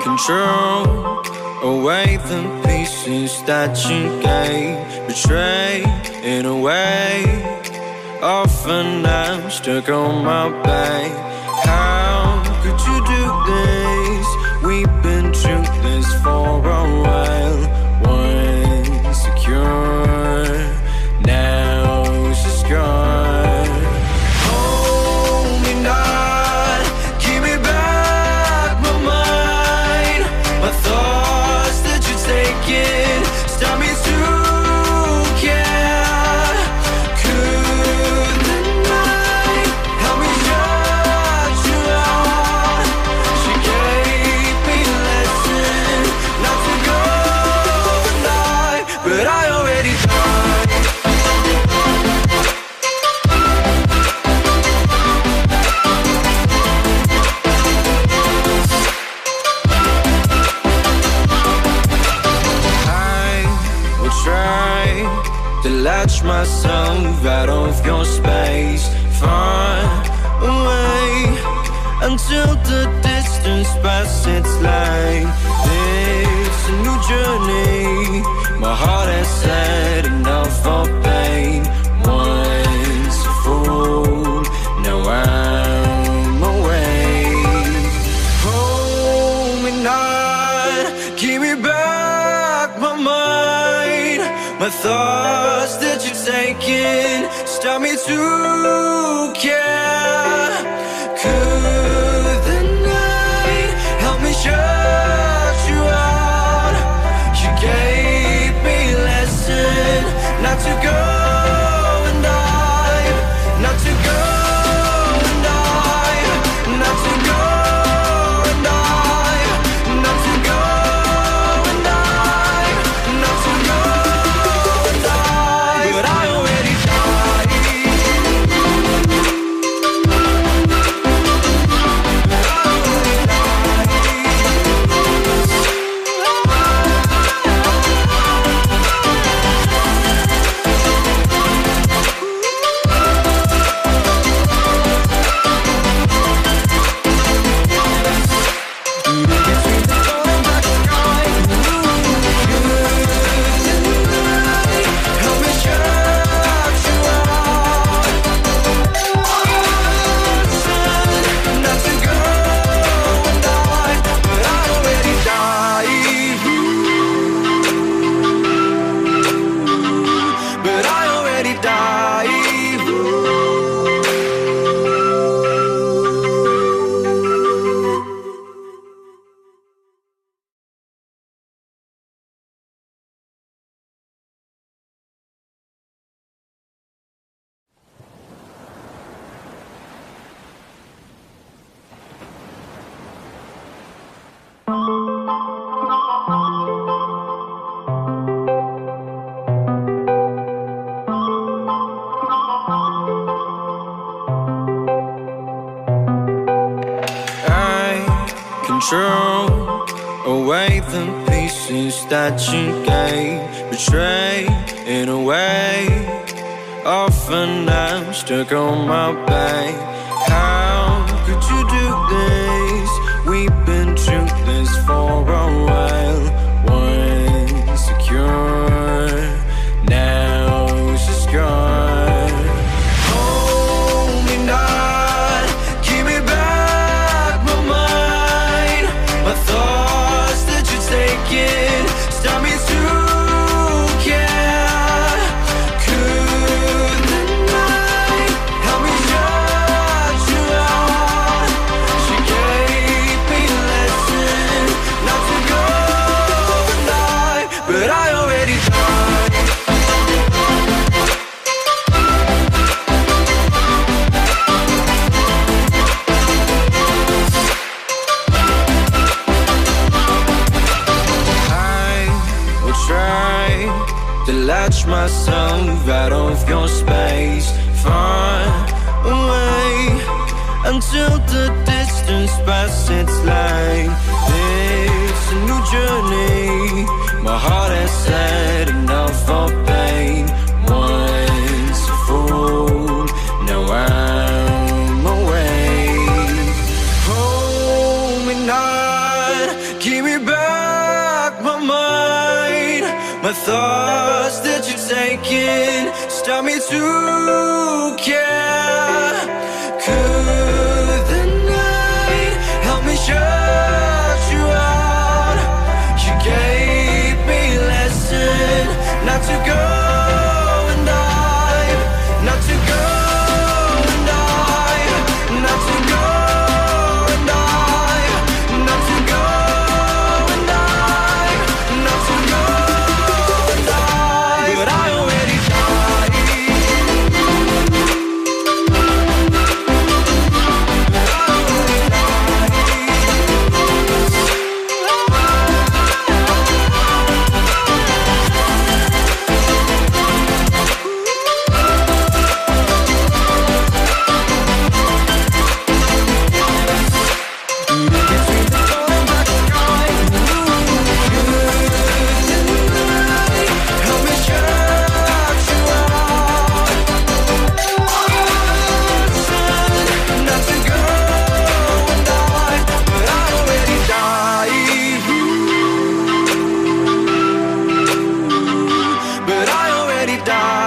Control away the pieces that you gave, betray in a way. Often I'm stuck on my back. How could you do this? We've been through this for a while. Once secure, now she's gone. Hold me not, give me back my mind. My thoughts that you're taking stop me to care. Could the night help me shut you out? She gave me a lesson not to go and lie, but I already died. Try to latch myself out of your space, far away, until the distance passes like it's a new journey. My heart has had enough of pain. Once a fool, now I'm away. Hold me not, give me back my mind. My thoughts that you're taking stop me to care. Could the night help me shut you out? You gave me a lesson not to go and dive, not to go and dive, not to go and dive, not to go and dive, not to go. But I already died. Control away the pieces that you gave, betray in a way. Often I'm stuck on my back. How could you do this? We've been through this for a while. Once secure, now she's gone. Hold me not, give me back my mind. My thoughts that you're taking stop me to care. Could the night help me shut you out? She gave me a lesson not to go and lie, but I already died. Try to latch myself out of your space, far away, until the distance passes like this a new journey. My heart has had enough of pain. Once a fool, now I'm awake. Hold me not, give me back my mind. My thoughts that you've taken stop me to care. Could the night help me shut you out? You gave me a lesson not to go and dive, not to go and dive, not to go and dive, not to go and dive, not to go and dive. But I already died. Help me shut you out. Not to go and die, but I already died. But I already died.